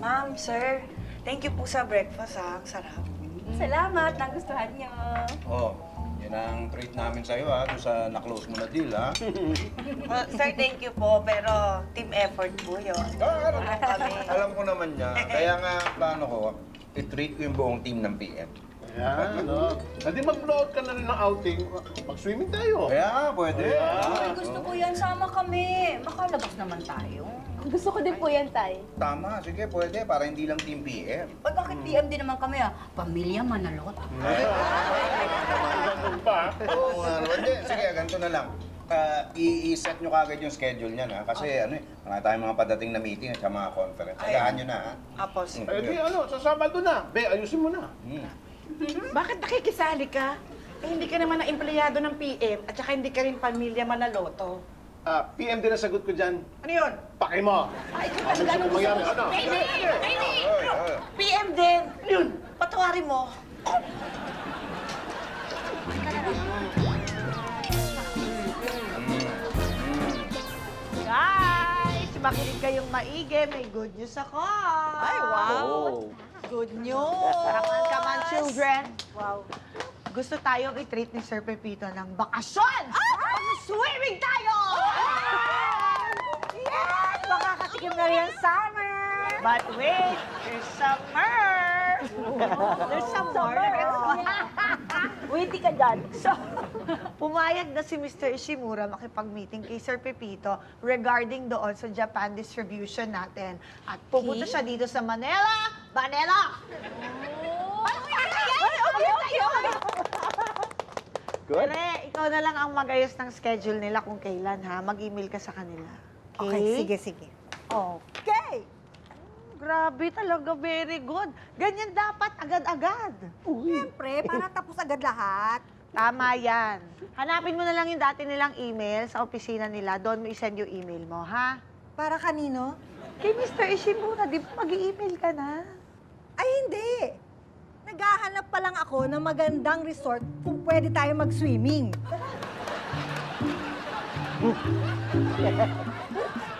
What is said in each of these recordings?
Ma'am, sir, thank you po sa breakfast, ha. Ang sarap. Salamat, nagustuhan niyo. Oh, yan ang treat namin sa'yo, ha? Doon sa na-close mo na deal, ha? Well, sir, thank you po, pero team effort po yun. Alam ko naman niya. Kaya nga, plano ko, i-treat ko yung buong team ng PM. Ayan, no? Hindi mag-blowout ka na rin ng outing. Mag-swimming tayo. Kaya nga, pwede. Ay, gusto ko yan. Sama kami. Makalabas naman tayo. Gusto ko din po yan, Tay. Tama, sige, pwede. Para hindi lang team PM. Ay, bakit PM din naman kami, Pamilya Manalot. Ano pa? Oo nga naman. Hindi, sige, ganito na lang. I-set nyo kagad yung schedule niyan, ha? Kasi mga tayong mga padating na meeting at mga conference. Agahan nyo na, ha? Apo, sir. Eh, di sa Sabado na. Be, ayusin mo na. Bakit nakikisali ka? Eh, hindi ka naman na empleyado ng PM at saka hindi ka rin pamilya Manaloto. PM din ang sagot ko dyan. Ano yun? Paki mo. Ay, Ano gusto mo mangyari? Ano? PM din! Ano yun? Patawarin mo. Guys, makinig kayong maigi. May good news ako. Ay, wow! Good news! Come on, children. Wow. Gusto tayong i-treat ni Sir Pepito ng bakasyon! Swimming tayo! Yes! Makakatikim na rin ang summer! But wait, there's summer! There's summer! Wait ka dyan. So, pumayag na si Mr. Ishimura makipag-meeting kay Sir Pepito regarding doon sa Japan distribution natin. At pupunta siya dito sa Manila! Manila! Good. Tere, ikaw na lang ang mag-ayos ng schedule nila kung kailan, ha? Mag-email ka sa kanila. Okay? sige. Okay! Grabe talaga, very good. Ganyan dapat, agad-agad. Siyempre, para tapos agad lahat. Tama yan. Hanapin mo na lang yung dati nilang email sa opisina nila. Doon mo isend yung email mo, ha? Para kanino? Kay Mr. Ishimura, di ba mag-i-email ka na? Ay, hindi. Naghahanap pa lang ako ng magandang resort kung pwede tayo mag-swimming.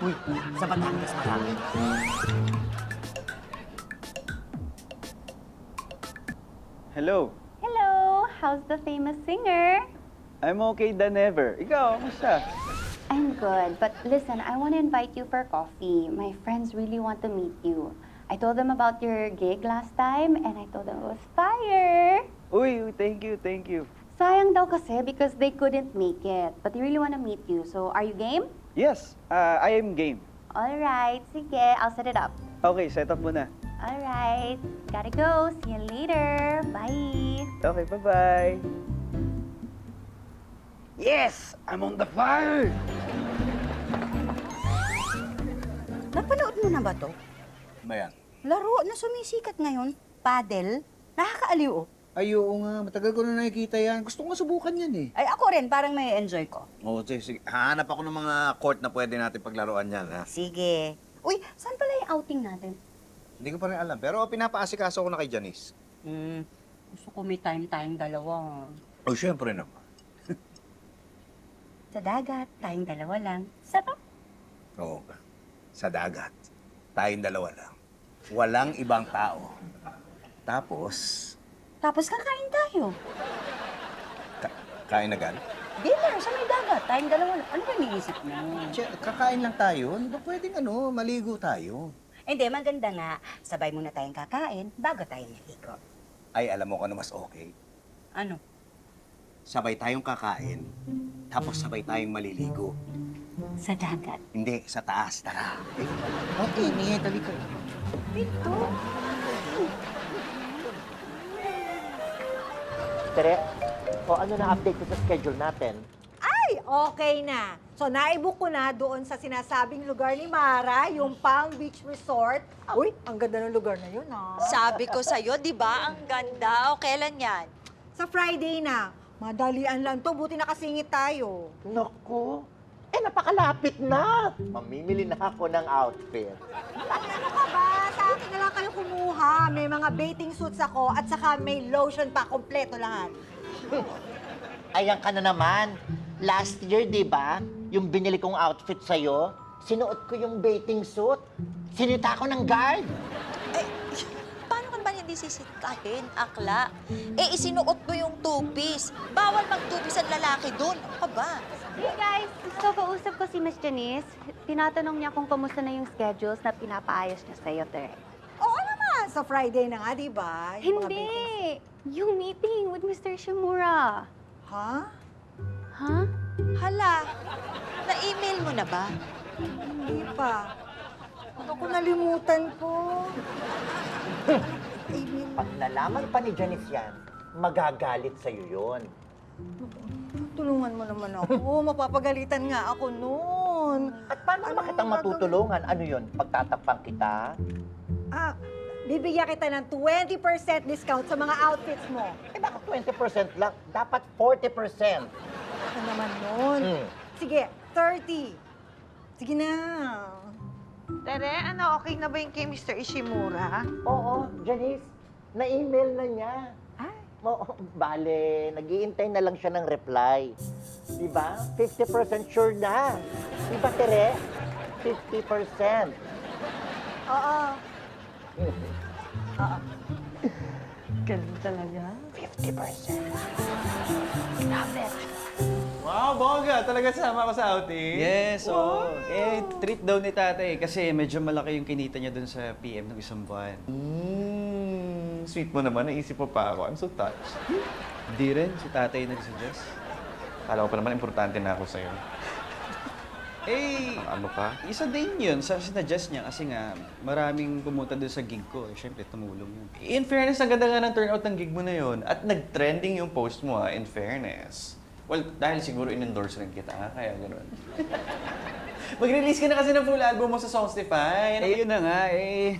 Uy, sa Batangas marami. Hello. Hello! How's the famous singer? I'm okay than ever. Ikaw, kamusta? I'm good, but listen, I want to invite you for coffee. My friends really want to meet you. I told them about your gig last time, and I told them it was fire! Uy, thank you, thank you. Sayang daw kasi because they couldn't make it, but they really want to meet you. So, are you game? Yes, I am game. Alright, sige, I'll set it up. Okay, set up mo na. Alright, gotta go. See you later. Bye! Okay, bye-bye. Yes! I'm on the fire! Napanood mo na ba to? Ba yan? Laro na sumisikat ngayon. Paddle. Nakakaaliw, oh. Ay, oo nga. Matagal ko na nakikita yan. Gusto ko nga subukan yan, eh. Ay, ako rin. Parang may enjoy ko. Oo, sige. Hahanap ako ng mga court na pwede natin paglaruan yan, ha? Sige. Uy, saan pala yung outing natin? Hindi ko pa rin alam. Pero pinapaasikaso ko na kay Janice. Gusto ko may time tayong dalawa. Oh, syempre naman. Sa dagat, tayong dalawa lang. Sarap. Oo. Sa dagat. Tayong dalawa lang. Walang ibang tao. Tapos, Tapos kakain tayo. kain agad. Dinner sa may dagat, tayong dalawa lang. Ano ba iniisip mo? Kakain lang tayo. Hindi ba pwedeng maligo tayo? Hindi, maganda nga. Sabay muna tayong kakain bago tayo maligo. Ay, alam mo ko na mas okay. Ano? Sabay tayong kakain, tapos sabay tayong maliligo. Sa dagat. Hindi, sa taas. Tara. Okay, Nia, dali ka. Tere, o ano na update ko sa schedule natin? Ay, okay na. So, naibook ko na doon sa sinasabing lugar ni Mara, yung Palm Beach Resort. Uy, ang ganda ng lugar na yun, ah. Sabi ko sa'yo, di ba? Ang ganda. O, kailan yan? Sa Friday na. Madalian lang to, buti nakasingit tayo. Naku, napakalapit na. Mamimili na ako ng outfit. Ano ka ba? Sa akin na lang kayo kumuha. May mga bathing suits ako at saka may lotion pa, kompleto lahat. Ayan ka na naman. Last year, di ba? Yung binili kong outfit sa'yo, Sinuot ko yung bathing suit. Sinita ko ng guard. Eh, paano ka ba hindi sisitahin, akla? Eh, isinuot ko yung two-piece. Bawal mag-two-piece ang lalaki doon. Ano ka ba? Hey guys, gusto kausap ko si Miss Janice. Tinatanong niya kung kamusta na yung schedules na pinapaayos niya sa'yo, Tere. Oo naman, sa Friday na nga, di ba? Yung mga Hindi! meetings. Yung meeting with Mr. Shimura. Ha? Ha? Hala, na-email mo na ba? Hindi pa. Ako nalimutan ko. Pag nalaman pa ni Janice yan, magagalit sa'yo yun. Tulungan mo naman ako. Mapapagalitan nga ako noon. At paano ba kitang matutulungan? Ano yun? Pagtatakpan kita? Ah, bibigyan kita ng 20% discount sa mga outfits mo. Eh bakit 20% lang? Dapat 40%. Ano naman nun? Sige, 30. Sige na. Tere, ano, okay na ba yung kay Mr. Ishimura? Oo, Janice. Na-email na niya. Oo, bale, nag-iintay na lang siya ng reply. Diba? 50% sure na. Diba, Tere? 50%. Oo. Ganun talaga. 50%. Wow, bongga! Talaga sama ko sa outing? Yes, oo. Eh, treat daw ni tatay kasi medyo malaki yung kinita niya dun sa PM ng isang buwan. Sweet mo naman. Naisip mo pa ako. I'm so touched. Hindi rin, si tatay nag-suggest. Kala ko pa naman importante na ako sa'yo. Eh, Ano pa? isa din yun sa sinuggest niya kasi nga maraming pumunta doon sa gig ko. Eh, syempre, tumulong yun. In fairness, ang ganda nga ng turnout ng gig mo na yun. At nag-trending yung post mo, in fairness. Well, dahil siguro in-endorse rin kita, kaya gano'n. Mag-release ka na kasi ng full album mo sa Songstify. Eh, yun na nga, eh.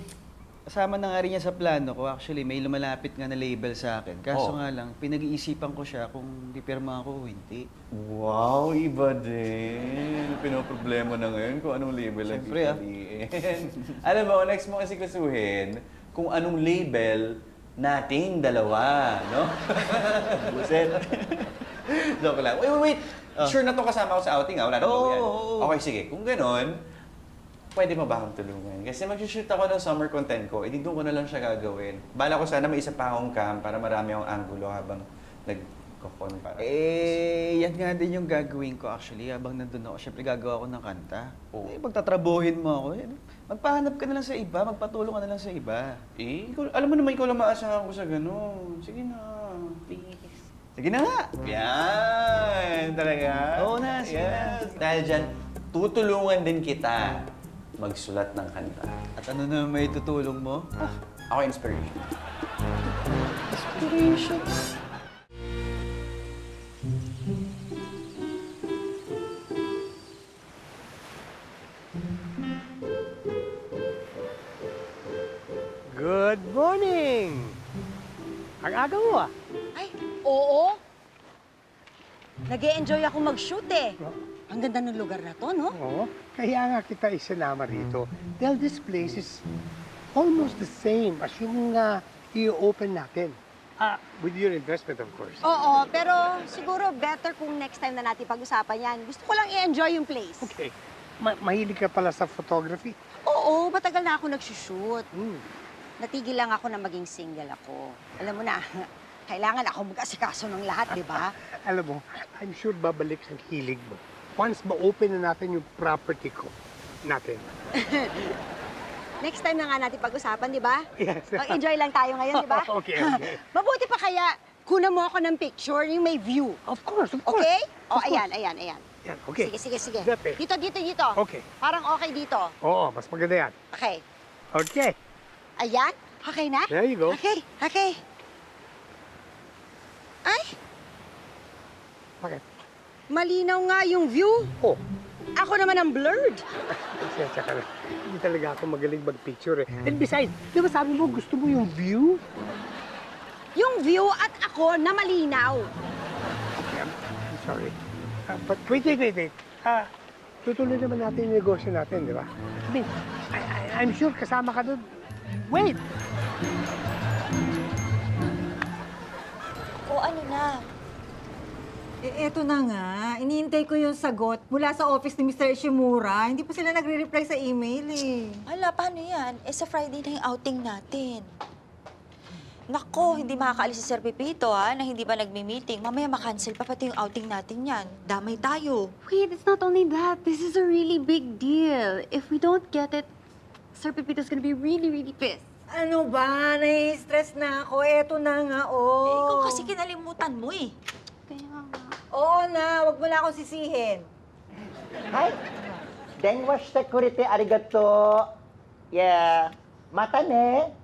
Kasama na nga rin niya sa plano ko. Actually, may lumalapit nga na label sa akin. Kaso Oh. nga lang, pinag-iisipan ko siya kung pipirma ako o hindi. Wow, iba din. Pinoproblema na ngayon kung anong label ang Siyempre, pipiliin. Alam mo, next mo kasi kusuhin kung anong label nating dalawa, no? Buset. Joke lang. Wait. Oh. Sure na to kasama ko sa outing, Wala na ba yan? Oo. Okay, sige. Kung ganon, pwede mo ba akong tulungan? Kasi mag-shoot ako ng summer content ko, edi doon ko na lang siya gagawin. Bala ko sana may isa pa akong cam para marami akong angulo habang nagkokon para. Eh, yan nga din yung gagawin ko actually. Habang nandun ako, syempre gagawa ko ng kanta. Oh. Eh, pagtatrabuhin mo ako, eh, magpahanap ka na lang sa iba, magpatulong ka na lang sa iba. Alam mo naman, ikaw lang maasahan ko sa gano'n. Sige na, please. Sige na nga! Yan! Talaga? Oo na, sige na. Yes. Dahil dyan, tutulungan din kita magsulat ng kanta. At ano na may tutulong mo? Ako inspiration. Inspiration. Good morning! Ang aga mo ah. Ay, oo. Nag-e-enjoy ako mag-shoot eh. Ang ganda ng lugar na to, no? Oo, kaya nga kita isinama rito. Dahil this place is almost the same as yung i-open natin. With your investment, of course. Oo, pero siguro better kung next time na natin pag-usapan yan. Gusto ko lang i-enjoy yung place. Okay. Mahilig ka pala sa photography? Oo, matagal na ako nagsushoot. Hmm. Natigil lang ako na maging single ako. Alam mo na, kailangan ako mag-asikaso ng lahat, di ba? Alam mo, I'm sure babalik ang hilig mo. Once ma-open na natin yung property ko, natin. Next time na nga natin pag-usapan, di ba? Yes. Mag-enjoy lang tayo ngayon, di ba? Okay. Mabuti pa kaya, kunan mo ako ng picture, yung may view. Of course. Okay? O, Of course. ayan. Yan, okay. Sige. Dati. Dito. Okay. Parang okay dito. Oo, mas maganda yan. Okay. Okay. Ayan. Okay na? There you go. Okay. Ay, Bakit? malinaw nga yung view. Oh, Ako naman ang blurred. pasensya ka na. Hindi talaga ako magaling mag-picture eh. And besides, di ba sabi mo gusto mo yung view? Yung view at ako na malinaw. Okay, I'm sorry. But wait. Tutuloy naman natin yung negosyo natin, di ba? I mean, I'm sure kasama ka doon. Wait! O ano na? Eto na nga. Iniintay ko yung sagot mula sa office ni Mr. Ishimura. Hindi pa sila nagre-reply sa email eh. Hala, paano yan? Sa Friday na yung outing natin. Nako, hindi makakaalis si Sir Pepito, na hindi pa nagmi-meeting. Mamaya makancel pa pati yung outing natin yan. Damay tayo. Wait, it's not only that. This is a really big deal. If we don't get it, Sir Pepito's gonna be really, really pissed. Ano ba? Nai-stress na ako. Eto na nga, oh. Ikaw kasi kinalimutan mo eh. Kaya nga. Oo na, wag mo na akong sisihin. Hi. Dengwash security arigato. Yeah. Matane.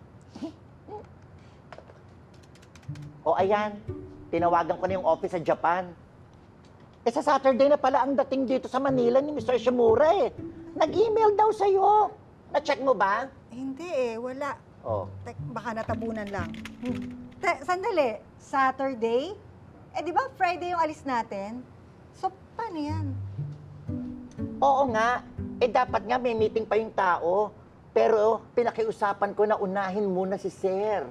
O ayan, tinawagan ko na yung office sa Japan. Sa Saturday na pala ang dating dito sa Manila ni Mr. Ishimura eh. Nag-email daw sa'yo. Na-check mo ba? Hindi eh, wala. Oh. Baka natabunan lang. Sandali, Saturday? Di ba Friday yung alis natin? So, paano yan? Oo nga. Dapat nga may meeting pa yung tao. Pero pinakiusapan ko na unahin muna si Sir.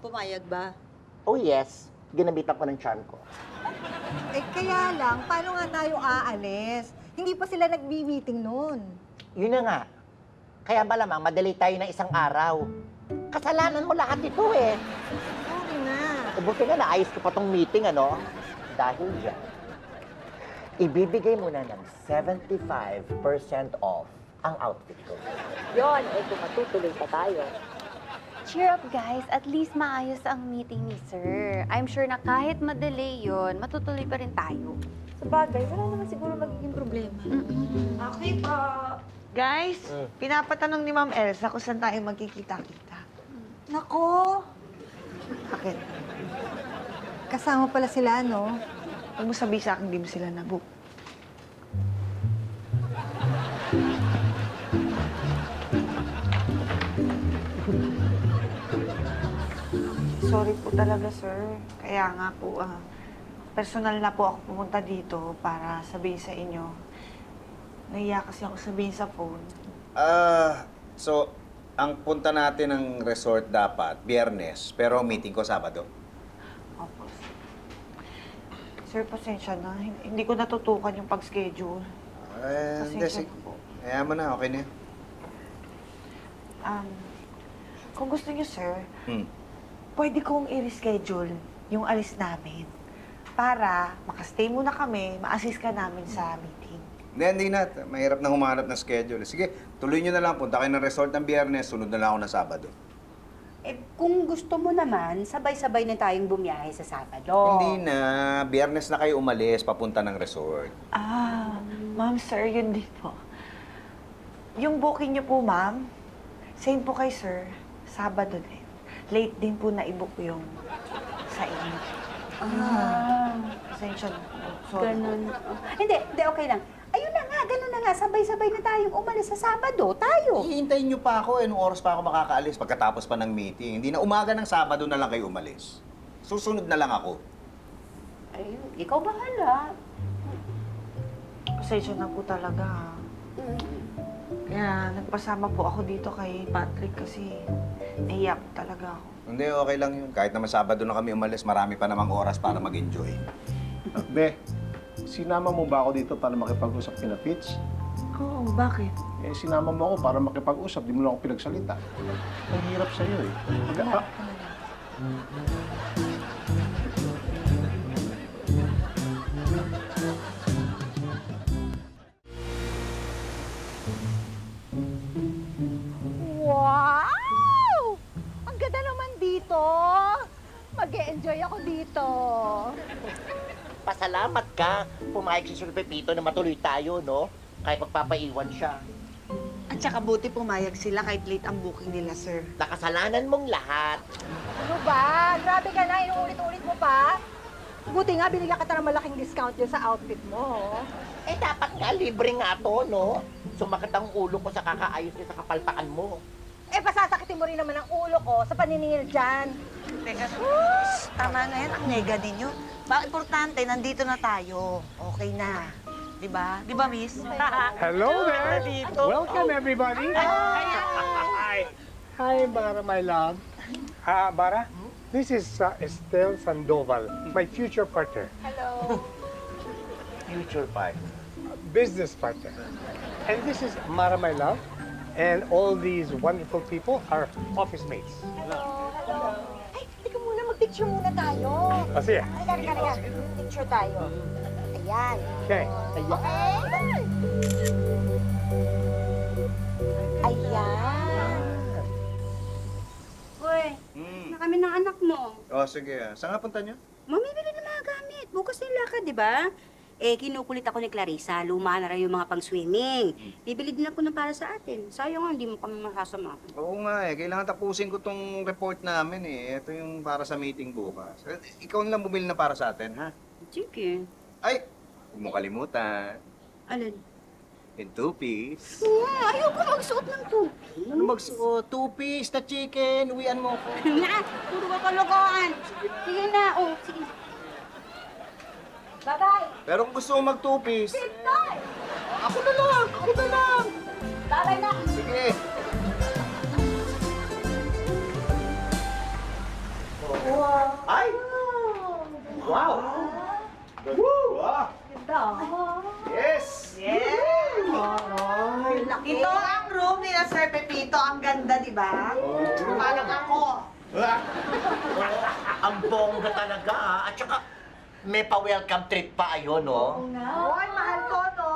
Pumayag ba? Oh yes, ginabitan ko ng charm ko. Kaya lang, paano nga tayo aalis? Hindi pa sila nagbi-meeting noon. Yun na nga. Kaya malamang madali tayo ng isang araw. Kasalanan mo lahat ito eh. Sorry na. Buti nga naayos ko pa tong meeting, ano? Dahil dyan, ibibigay mo na ng 75% off ang outfit ko. Yon, kung matutuloy pa tayo. Cheer up, guys. At least maayos ang meeting ni Sir. I'm sure na kahit madelay yun, matutuloy pa rin tayo. Sa bagay, wala naman siguro magiging problema. Okay po. Guys, pinapatanong ni Ma'am Elsa kung saan tayo magkikita-kita. Nako, Bakit? kasama pala sila, no? Huwag mo sabihin sa akin, di mo sila nabook. Sorry po talaga, sir. Kaya nga po, personal na po ako pumunta dito para sabihin sa inyo. Nahiya kasi ako sabihin sa phone. So, ang punta natin ng resort dapat, Biyernes, pero ang meeting ko Sabado. Opo. Sir, pasensya na. Hindi ko natutukan yung pag-schedule. Hindi, sige. Kaya mo na, okay na yan. Kung gusto niyo, sir, pwede kong i-reschedule yung alis namin para makastay muna kami, ma-assist ka namin sa meeting. Hindi na. Mahirap na humanap ng schedule. Sige, tuloy nyo na lang. Punta kayo ng resort ng Biyernes, sunod na lang ako ng Sabado. Kung gusto mo naman, sabay-sabay na tayong bumiyahe sa Sabado. Hindi na. Biyernes na kayo umalis, papunta ng resort. Ma'am, sir, yun din po. Yung booking niyo po, ma'am, same po kay sir, Sabado din. Late din po na i-book yung sa inyo. Pasensya na po. Sorry. Ganun. Hindi, okay lang. Ayun na nga, ganun na nga. Sabay-sabay na tayong umalis sa Sabado. Tayo. Hihintayin nyo pa ako. Anong oras pa ako makakaalis pagkatapos pa ng meeting? Hindi na umaga ng Sabado na lang kayo umalis. Susunod na lang ako. Ayun, ikaw bahala. Pasensya na po talaga. Kaya nagpasama po ako dito kay Patrick kasi naiyak talaga ako. Hindi, okay lang yun. Kahit naman Sabado na kami umalis, marami pa namang oras para mag-enjoy. Be, sinama mo ba ako dito para makipag-usap kina Fitz? Oo, bakit? Sinama mo ako para makipag-usap, di mo lang ako pinagsalita. Ang hirap sa'yo eh. Wow! Ang ganda naman dito. Mag-e-enjoy ako dito. Pasalamat ka. Pumayag si Sir Pepito na matuloy tayo, no? Kahit magpapaiwan siya. At saka buti pumayag sila kahit late ang booking nila, sir. Nakasalanan mong lahat. Ano ba? Grabe ka na, inuulit-ulit mo pa. Buti nga, binigyan ka ng malaking discount yun sa outfit mo. Dapat nga, libre nga to, no? Sumakit ang ulo ko sa kakaayos niya sa kapalpakan mo. Pasasakitin mo rin naman ang ulo ko sa paniningil dyan. Teka, tama na yan. Ang nega ninyo. Importante, nandito na tayo. Okay na. Diba? Diba, miss? Hello there! Welcome everybody! Hi! Hi, Bara, my love. Bara, This is Estel Sandoval, my future partner, Future pa. business partner. And this is Mara, my love. And all these wonderful people are office mates. Ay, teka muna, mag-picture muna tayo. Oh, sige. Halika. Picture tayo. Ayan. Okay. Okay. Ayan. Uy, na kami ng anak mo. Oh, sige. Saan nga punta niyo? Mamimili ng mga gamit. Bukas na yung lakad, di ba? Eh, kinukulit ako ni Clarissa. Luma na rin yung mga pang-swimming. Bibili din ako ng para sa atin. Sayang nga, hindi mo kami masasama. Oo nga eh. Kailangan tapusin ko tong report namin eh. Ito yung para sa meeting bukas. Ikaw na lang bumili na para sa atin, ha? Sige. Ay! Huwag mo kalimutan. Alin? In 2-piece. Ayoko magsuot ng tupi. Ano magsuot? 2-piece na chicken. Uwian mo ko. Na, puro ka kalokohan. Sige na, oh, sige. Bye-bye. Pero kung gusto mo mag 2-piece, Toy! ako na lang! Bye-bye na. Sige! Ay! Wow! Wow! Ganda. Yes! Ito ang room ni na Sir Pepito. Ang ganda, di ba? Parang ako. Ang bongga talaga, ah. At saka, may pa-welcome treat pa ayun, no? Hoy, mahal ko, no?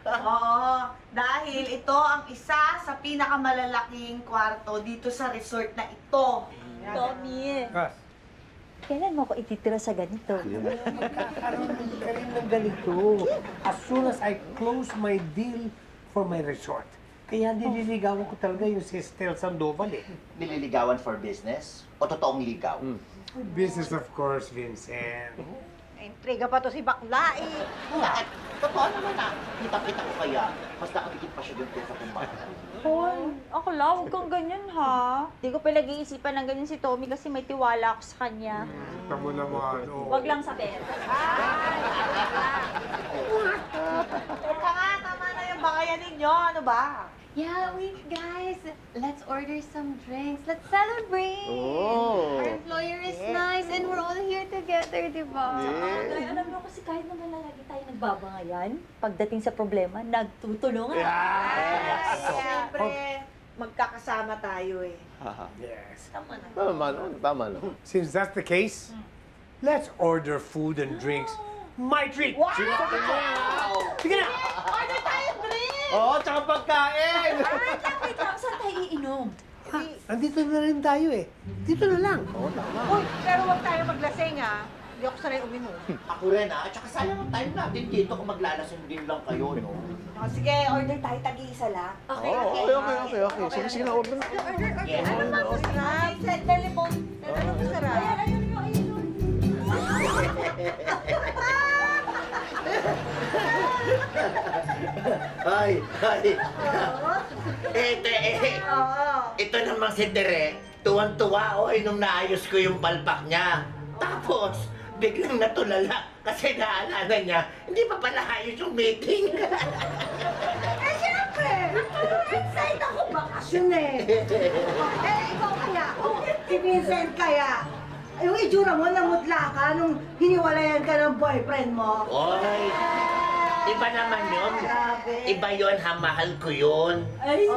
Oo. Dahil ito ang isa sa pinakamalalaking kwarto dito sa resort na ito. Tommy, Ah, kailan mo ko ititira sa ganito? magkakaroon ka rin ng ganito. As soon as I close my deal for my resort. Kaya nililigawan ko talaga yung si Estel Sandoval eh. Nililigawan for business? O totoong ligaw? Business of course, Vincent. Intriga pa to si Bakla eh. Bakit? Totoo naman ah. Kita-kita ko kaya. Mas nakakikip pa siya doon sa kumbata. Hoy, ako lang, huwag kang ganyan ha. Di ko pinag-iisipan ng ganyan si Tommy kasi may tiwala ako sa kanya. Tamo naman. Huwag lang sa pera. Teka nga, tama na yung bakayan ninyo. Ano ba? Yeah, wait, guys. Let's order some drinks. Let's celebrate. Oh. Our employer is nice and we're all here together, di ba? Ay, alam mo kasi kahit naman lagi tayo nagbabangayan, pagdating sa problema, nagtutulungan. Siyempre, magkakasama tayo eh. Yes. Tama na. Tama na. Since that's the case, let's order food and drinks. My treat! Wow! Sige na! Order tayo drink! Oo, tsaka pagkain! Wait lang, saan tayo iinom? Andito na rin tayo eh. Dito na lang. Uy, pero huwag tayo maglasing ah. Hindi ako sanay uminom. Ako rin ah. At saka sayang ang time natin dito kung maglalasing din lang kayo, no? O, sige, order tayo tag-iisa lang. Okay. Sige na, order na. Yes. Ano ba masarap? Sa telephone. Ano masarap? Ayun. Ay. Ito namang si Tere, tuwan-tuwa ako nung naayos ko yung palpak niya. Tapos, biglang natulala kasi naalala niya, hindi pa pala ayos yung meeting. Eh, siyempre! Excited ako bakasyon eh. Ikaw kaya, si Vincent kaya, yung itsura mo, namutla ka nung hiniwalayan ka ng boyfriend mo. Oy, iba naman yun. Iba yun ha, mahal ko yun. Ay,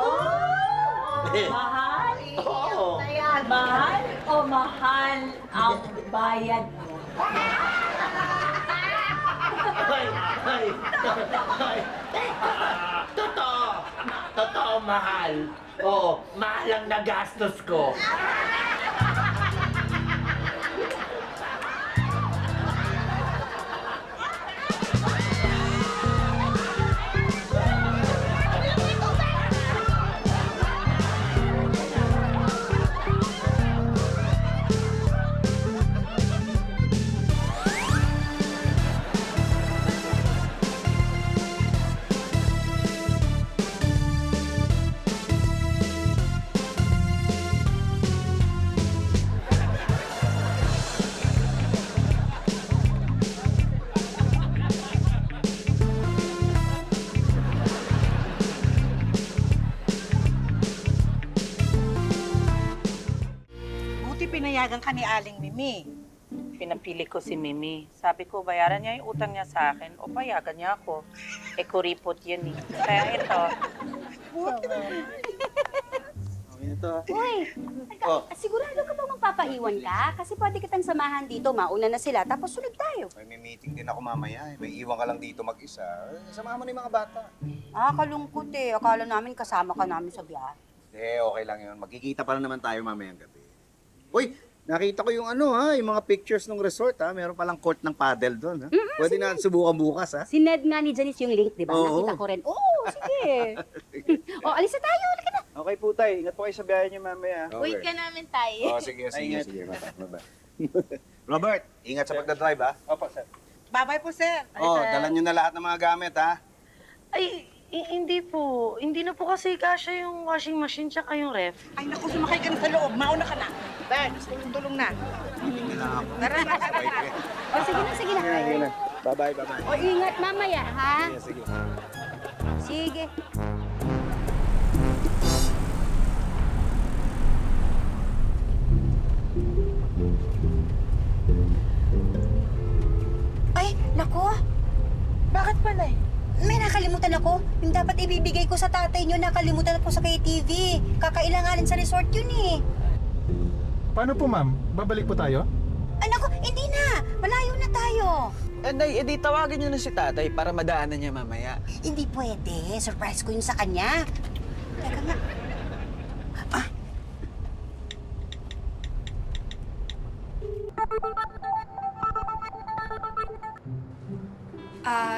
mahal? Oo. Mahal o mahal ang bayad mo? Ay. Totoo, mahal. Oo, mahal ang nagastos ko. pinayagan ka ni Aling Mimi. Pinapili ko si Mimi. Sabi ko, bayaran niya yung utang niya sa akin o payagan niya ako. Eh, kuripot yun eh. Kaya ito. Okay na to, ha? Uy, sigurado ka bang magpapaiwan ka? Kasi pwede kitang samahan dito. Mauna na sila, tapos sunod tayo. May meeting din ako mamaya. May iwan ka lang dito mag-isa. Samahan mo na yung mga bata. Kalungkot eh. Akala namin kasama ka namin sa biyahe. Okay lang yun. Magkikita pa lang naman tayo mamayang gabi. Uy, nakita ko yung yung mga pictures ng resort ha. Meron palang court ng paddle doon ha. Pwede na subukan bukas ha. Sined nga ni Janice yung link, di ba? Oo. Nakita ko rin. Oo, sige. Alis na tayo. Halika na. Okay po, Tay. Ingat po kayo sa biyahe niyo mamaya. Wait ka namin tayo. Sige. Ingat. Bye-bye. Robert, ingat sa pagdadrive ha. Opo, sir. Bye-bye po, sir. Dalan nyo na lahat ng mga gamit ha. Ay, hindi po. Hindi na po kasi kasya yung washing machine tsaka yung ref. Ay, naku, sumakay ka na sa loob. Mauna ka na. Thanks, tulong-tulong na. Tara na, tara na. Sige na. Bye-bye. Ingat mamaya, ha? Sige. Sige. Ay, nako. Bakit pa, Nay? May nakalimutan ako. Yung dapat ibibigay ko sa tatay niyo, nakalimutan ko sa KTV. Kakailanganin sa resort yun eh. Paano po, ma'am? Babalik po tayo? Ay, nako, hindi na. Malayo na tayo. Nay, edi tawagan niyo na si tatay para madaanan niya mamaya. Hindi pwede. Surprise ko yun sa kanya. Teka nga.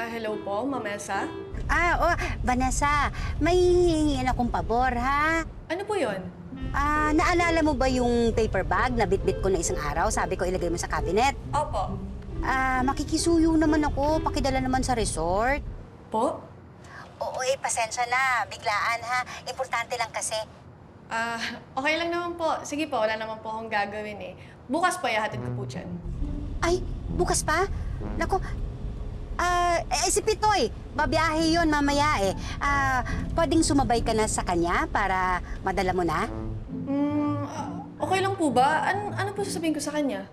Hello po, Mamesa? Vanessa, may hihingin akong pabor, ha? Ano po yon? Naalala mo ba yung paper bag na bitbit ko na isang araw? Sabi ko ilagay mo sa cabinet. Opo. Makikisuyo naman ako. Pakidala naman sa resort. Po? Oo, pasensya na. Biglaan, ha? Importante lang kasi. Okay lang naman po. Sige po, wala naman po akong gagawin eh. Bukas po, ihahatid ko po dyan. Ay, bukas pa? Nako, si Pitoy, babiyahe yun mamaya eh. Pwedeng sumabay ka na sa kanya para madala mo na? Okay lang po ba? Ano po sasabihin ko sa kanya?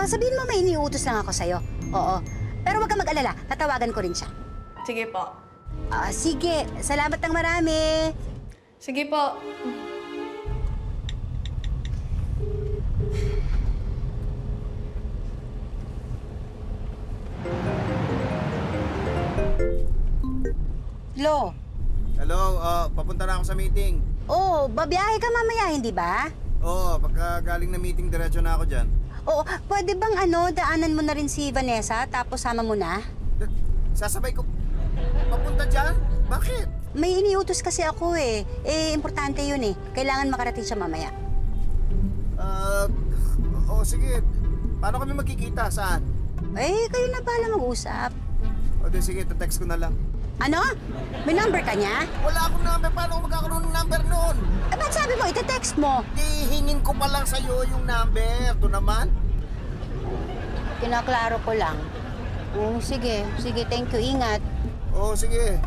Sabihin mo may iniutos lang ako sa'yo. Oo. Pero huwag kang mag-alala, tatawagan ko rin siya. Sige po. Sige, salamat ng marami. Sige po. Lo. Hello, papunta na ako sa meeting. Babiyahe ka mamaya, hindi ba? Pagka galing na meeting, diretso na ako dyan. Pwede bang daanan mo na rin si Vanessa tapos sama mo na? Sasabay ko. Papunta dyan? Bakit? May iniutos kasi ako eh. Importante yun eh. Kailangan makarating siya mamaya. Sige. Paano kami magkikita? Saan? Kayo na bahala mag-usap. Sige, text ko na lang. Ano? May number ka niya? Wala akong number. Paano ako magkakaroon ng number noon? Ba't sabi mo, ite-text mo? Hingin ko pa lang sa'yo yung number. Ito naman. Kinaklaro ko lang. Sige. Sige, thank you. Ingat. Sige.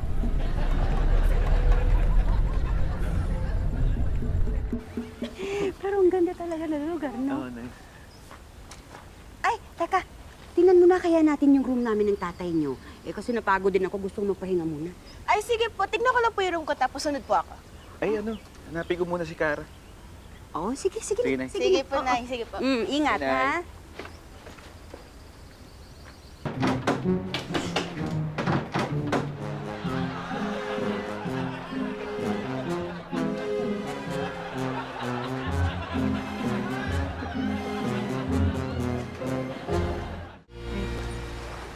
Pero ang ganda talaga ng lugar, no? Nice. Ay, teka. Tingnan muna kaya natin yung room namin ng tatay niyo. Kasi napagod din ako. Gusto magpahinga muna. Ay, sige po. Tignan ko lang po yung room ko, tapos sunod po ako. Ay, hanapin ko muna si Cara. Sige. Sige, Nay. Sige po, Nay. Sige po. Ingat, Nay. ha?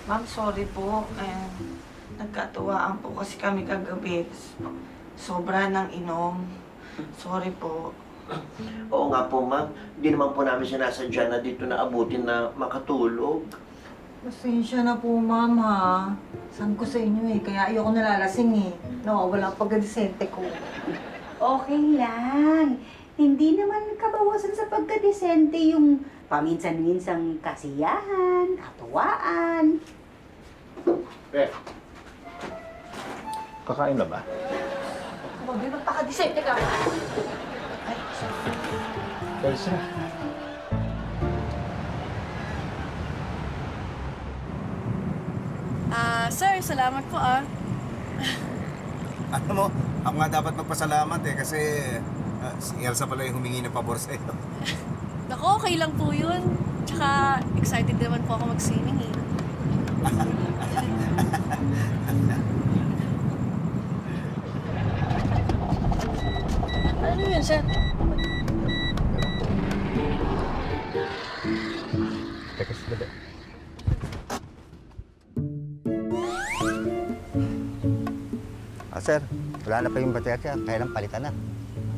Ma'am, sorry po. Nagkatuwaan po kasi kami kagabi. Sobra ng inom. Sorry po. Oo nga po, ma'am. Hindi naman po namin sinasadya na dito na abutin na makatulog. Pasensya na po, ma'am, ha? Sabi ko sa inyo eh, kaya ayoko nalalasing eh. Nawawala ang pagkadisente ko. Okay lang. Hindi naman kabawasan sa pagkadesente yung paminsan-minsang kasiyahan, katuwaan. Kakain na ba? Huwag magpakadisente ka. Pwede na. Sir, salamat po Alam mo, ako nga dapat magpasalamat kasi si Elsa pala yung humingi ng pabor sa'yo. Naku, okay lang po yun. Tsaka, excited naman po ako mag-swimming eh. Ano yun, sir? Teka, sila. Sir, wala na pa yung baterya, kaya lang palitan na.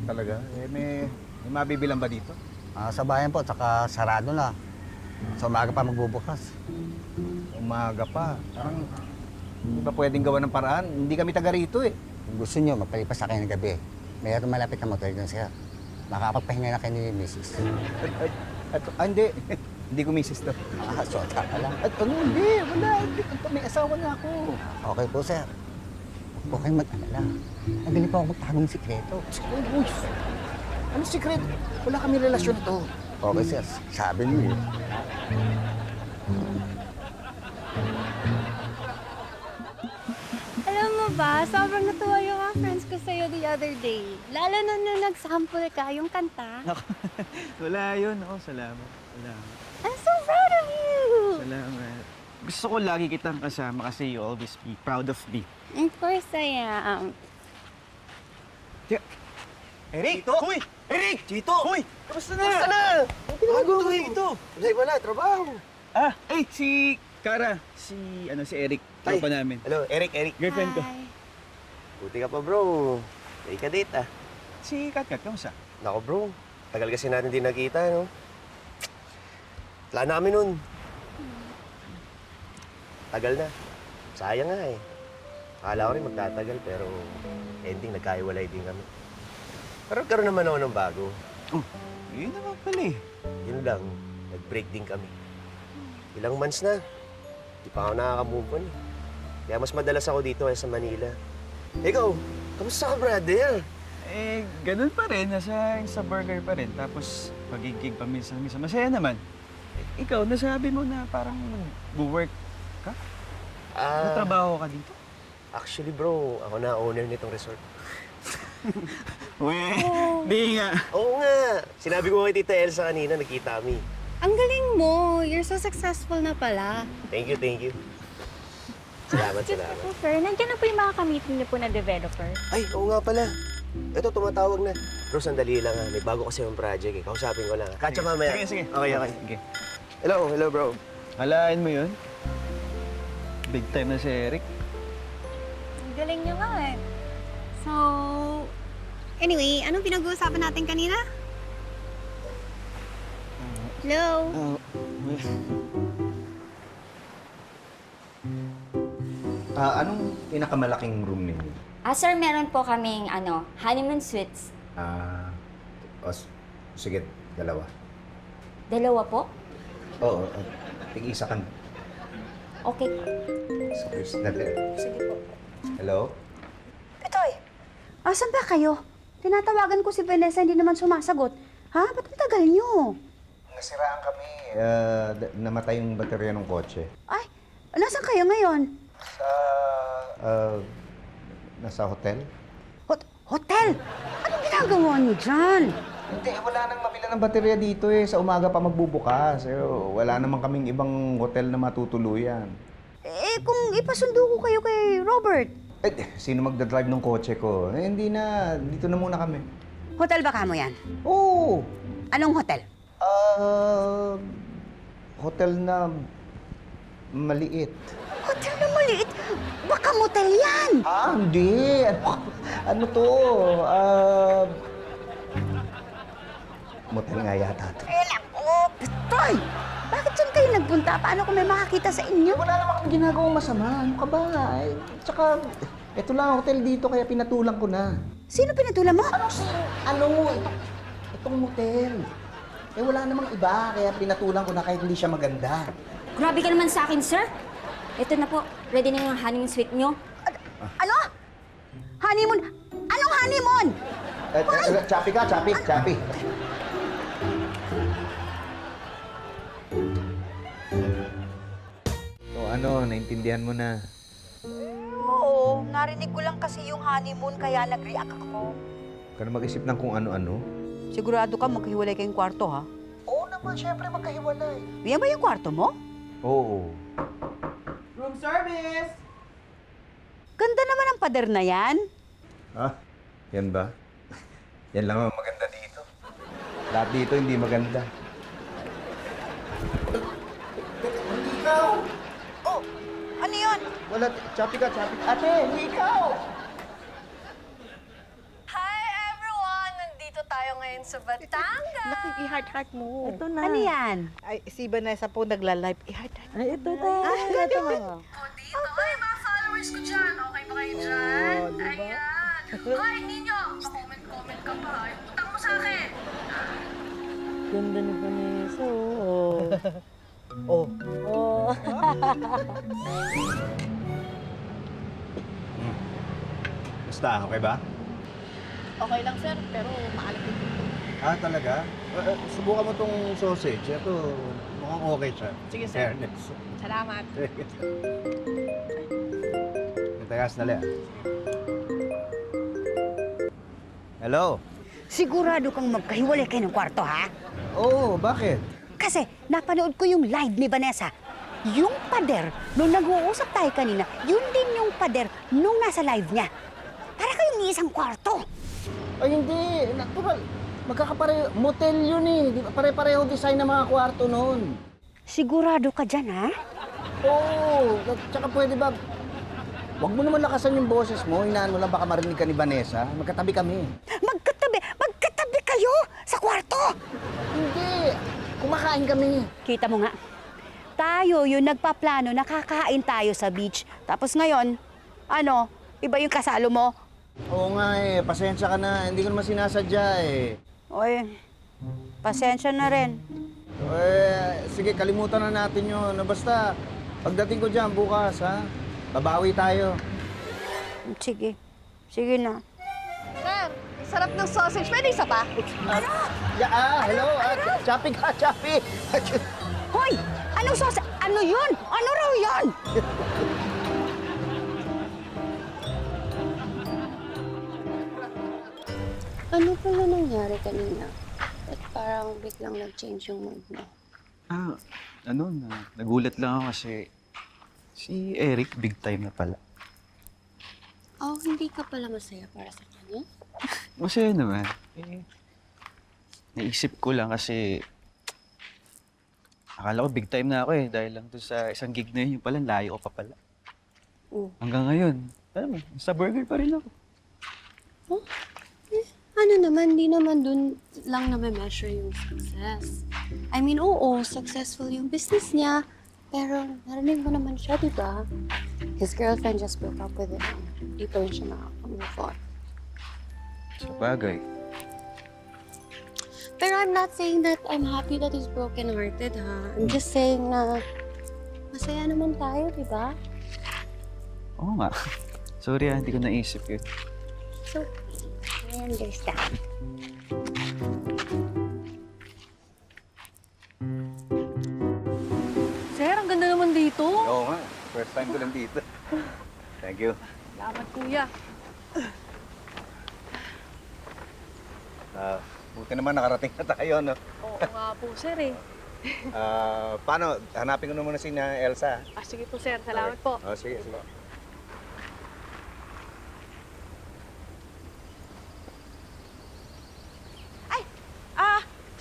Talaga? May mabibilang ba dito? Sa bayan po, tsaka sarado na. Sa umaga pa magbubukas. Umaga pa. Parang, hindi ba pwedeng gawa ng paraan? Hindi kami taga rito eh. Kung gusto nyo, magpalipas na kayo ng gabi. Mayroon malapit na motel dyan, sir. Makakapagpahinga na kayo ni Mrs. Hindi. Hindi ko misis to. Sota ka lang. Hindi. Wala. May asawa na ako. Okay po, sir. Huwag po kayong mag-alala. Nagaling po ako magtago ng sikreto. Anong sikreto? Wala kami relasyon ito. Okay, sir. Sabi niyo eh. Alam mo ba, sobrang natuwa yung mga friends ko sa'yo the other day. Lalo na nung nag-sample ka, yung kanta. Wala yun. Ako, salamat. Salamat. I'm so proud of you! Salamat. Gusto ko lagi kitang kasama kasi you always be proud of me. Of course I am. Eric! Chito! Hoy! Eric! Chito! Hoy! Kamusta na? Kamusta na? Ang ginagawa mo dito? Wala, trabaho. Si Kara. Si Eric. Tropa namin. Hello, Eric. Girlfriend ko. Buti ka pa, bro. May ka-date, ah. Si Katkat, kamusta? Nako, bro. Tagal kasi natin din nakita, no? Plan namin nun. Tagal na. Sayang nga, eh. Akala ko rin magtatagal, pero ending, nagkahiwalay din kami. Pero karoon naman ako ng bago. Yun naman pala eh. Yun lang, nag-break din kami. Ilang months na. Di pa ako nakaka-move on, eh. Kaya mas madalas ako dito kaya sa Manila. Ikaw, kamusta ka, brother? Ganun pa rin. Sa burger pa rin. Tapos, pagigig pa minsan-minsan. Masaya naman. Ikaw, nasabi mo na parang mag-work ka? Natrabaho ka dito? Actually, bro, ako na owner nitong resort. Di nga. Oo nga. Sinabi ko kay Tita Elsa kanina, nakita kami. Ang galing mo. You're so successful na pala. Thank you. Salamat. Sir, nandiyan na po yung mga ka-meeting niyo po na developer. Ay, oo nga pala. Ito, tumatawag na. Bro, sandali lang ha. May bago kasi yung project eh. Kausapin ko lang. Katsa mamaya. Sige. Okay. Hello, bro. Alain mo yun? Big time na si Eric. Ang galing niyo nga eh. So, anyway, anong pinag-uusapan natin kanina? Hello? Anong pinakamalaking room ninyo? Sir, meron po kaming honeymoon suites. Sige, dalawa. Dalawa po? Oo, tig-isa ka. Okay. Excuse natin. Sige po. Hello? Pitoy! Asan ba kayo? Tinatawagan ko si Vanessa, hindi naman sumasagot. Ha? Ba't ang tagal nyo? Nasiraan kami. Namatay yung baterya ng kotse. Ay, nasan kayo ngayon? Nasa hotel? Hotel? Anong ginagawa niyo dyan? Hindi, wala nang mabila ng baterya dito eh. Sa umaga pa magbubukas. Wala naman kaming ibang hotel na matutuluyan. Kung ipasundo ko kayo kay Robert. Sino magdadrive ng kotse ko? Hindi na. Dito na muna kami. Hotel ba kamo yan? Oo. Anong hotel? Hotel na maliit. Hotel na maliit? Baka motel yan! Hindi. Ano to? Motel nga yata to. Pitoy! Bakit dyan kayo nagpunta? Paano kung may makakita sa inyo? Wala naman akong ginagawang masama. Ano ka ba? Tsaka, ito lang ang hotel dito kaya pinatulang ko na. Sino pinatulan mo? Itong motel. Wala namang iba kaya pinatulang ko na kahit hindi siya maganda. Grabe ka naman sa akin, sir. Ito na po. Ready na yung honeymoon suite nyo. Ano? Honeymoon? Anong honeymoon? Chappy ka, chappy. Naintindihan mo na. Narinig ko lang kasi yung honeymoon kaya nag-react ako. Huwag ka na mag-isip ng kung ano-ano. Sigurado ka maghiwalay kayong kwarto, ha? Oo naman, syempre magkahiwalay. Yan ba yung kwarto mo? Oo. Room service! Ganda naman ang pader na yan. Ah, yan ba? Yan lang ang maganda dito. Lahat dito hindi maganda. Ikaw! Oh, ano yun? Wala, choppy ka. Ate, hindi ikaw! Hi everyone! Nandito tayo ngayon sa Batangas. I-heart-heart mo. Ito na. Ano yan? Ay, si Vanessa po nagla-live. I-heart-heart. Ay, ito na. Ito na. O dito, ay mga followers ko dyan. Okay ba kayo dyan? Ayan. Hoy, ninyo! Pa-comment-comment ka pa. Utang mo sa akin. Ganda ni Vanessa. Oh. Oh. Basta, okay ba? Okay lang, sir, pero maalat ito. Ah, talaga? Subukan mo tong sausage. Ito, mukhang okay siya. Sige, sir. Fairness. Salamat. Tagas, dali. Hello? Sigurado kang magkahiwalay kayo ng kwarto, ha? Oo, bakit? Kasi napanood ko yung live ni Vanessa. Yung pader, nung nag-uusap tayo kanina, yun din yung pader nung nasa live niya. Para kayong isang kwarto. Ay, hindi. Natural. Magkakapareho. Motel yun eh. Di ba? Pare-pareho design ng mga kwarto noon. Sigurado ka dyan, ha? Oo. Tsaka pwede ba, huwag mo naman lakasan yung boses mo. Hinaan mo lang baka marinig ka ni Vanessa. Magkatabi kami. Magkatabi kayo sa kwarto. Hindi. Kumakain kami. Kita mo nga, tayo yung nagpaplano, nakakain tayo sa beach. Tapos ngayon, ano, iba yung kasalo mo. Oo nga eh, pasensya ka na. Hindi ko naman sinasadya eh. Oy, pasensya na rin. Sige, kalimutan na natin yun. Basta, pagdating ko dyan bukas, ha? Babawi tayo. Sige, sige na. Sir, sarap ng sausage. Pwede isa pa? Hello. Choppy ka, choppy. Hoy! Anong sauce? Ano yun? Ano raw yun? Ano pala nangyari kanina? At parang biglang nag-change yung mood mo. Nagulat lang ako kasi si Eric big time na pala. Oh, hindi ka pala masaya para sa kanya? Masaya naman. Naisip ko lang kasi akala ko big time na ako eh dahil lang doon sa isang gig na yun, yung pala layo ko pa pala. Hanggang ngayon, alam mo, sa burger pa rin ako. Oh, ano naman, di naman dun lang na-measure yung success. I mean, oo, successful yung business niya. Pero narinig mo naman siya, di ba? His girlfriend just broke up with him. Di pa rin siya nakaka-move on. Sa bagay. Pero I'm not saying that I'm happy that he's broken-hearted, ha? I'm just saying na masaya naman tayo, di ba? Oo nga. Sorry hindi ko naisip yun. So, I understand. Sir, ang ganda naman dito. Oo nga, first time ko lang dito. Thank you. Salamat, kuya. Buti naman nakarating na tayo, no? Oo nga po, sir eh. Paano? Hanapin ko na muna si Elsa. Sige po, sir. Salamat po. Oh, sige, sige.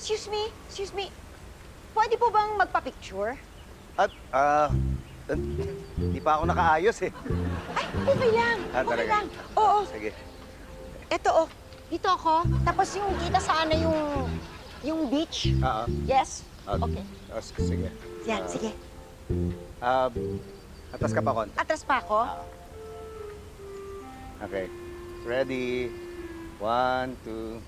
Excuse me. Pwede po bang magpa-picture? At, hindi pa ako nakaayos eh. Ay, okay lang. Ah, Okay talaga? lang. Oo. Sige. Eto, dito ako. Tapos yung kita sana yung beach. Oo. Yes? Okay. Sige. Yan, sige. Atas ka pa konti. Atras pa ako? Okay. Ready? 1, 2.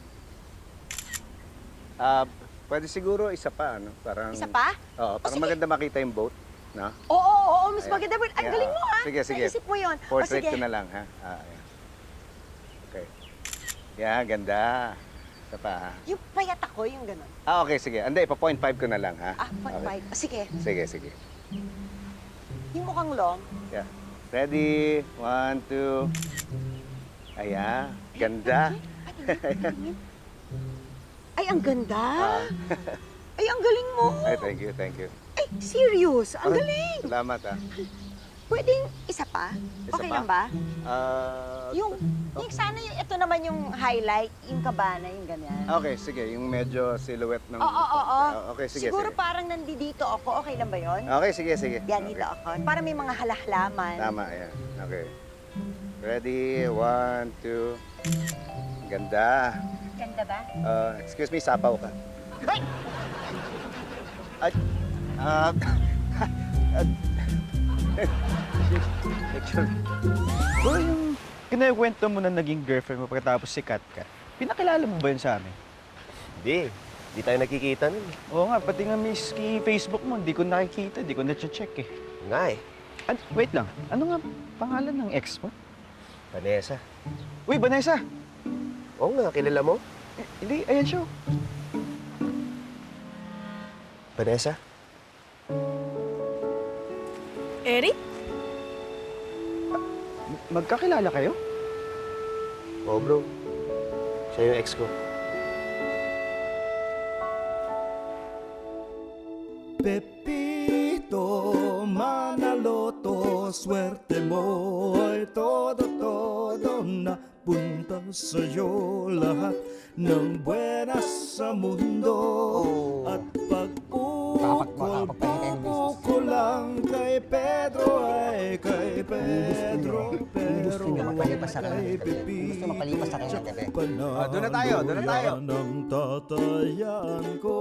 Pwede siguro isa pa, ano? Parang... Isa pa? Oo, parang maganda makita yung boat, no? Oo, mas Ayan. maganda. Ang galing mo, ha? Sige, sige. Naisip mo yun. Portrait sige. ko na lang, ha? Ayan. Okay. Yeah, ganda. Isa pa, ha? Yung payat ako, yung gano'n. Okay, sige. Hindi, pa 0.5 ko na lang, ha? 0.5. Sige. Sige, sige. Yung mukhang long. Yeah. Ready? 1, 2. Ayan. Ganda. Ay, ang ganda. Ah. Ay, ang galing mo. Ay, thank you, thank you. Ay, serious. Ang galing. Salamat, ah. Pwedeng isa pa? Isa Okay pa? lang ba? Yung... Yung sana yung, ito naman yung highlight, yung kabana, yung ganyan. Okay, sige. Yung medyo silhouette ng... Oo. Okay, sige, Siguro sige. parang nandito ako. Okay lang ba yon? Okay, sige, sige. Yan, dito Okay. ako. Para may mga halahlaman. Tama, yan. Okay. Ready? 1, 2. Ganda. Ganda ba? Excuse me, sapaw ka. Hoy! Ay, picture. Bro, yung kinakwento mo na naging girlfriend mo pagkatapos si Kat, pinakilala mo ba yun sa amin? Hindi. Hindi tayo nakikita nun. Oo nga, pati nga miski Facebook mo, hindi ko nakikita, hindi ko na-check eh. Nga eh. Wait lang, ano nga pangalan ng ex mo? Vanessa. Uy, Vanessa! Oo nga, kilala mo? Hindi, ayan siya. Vanessa? Eric? Magkakilala kayo? Oo, bro. Siya yung ex ko. Pepito, Manaloto, swerte mo ay todo napunta sa'yo lahat ng buenas sa mundo. At pag-uko lang kay Pedro ay kay Pedro, pero kay Pepito. Doon na tayo, doon na tayo. Yan ang tatayan ko.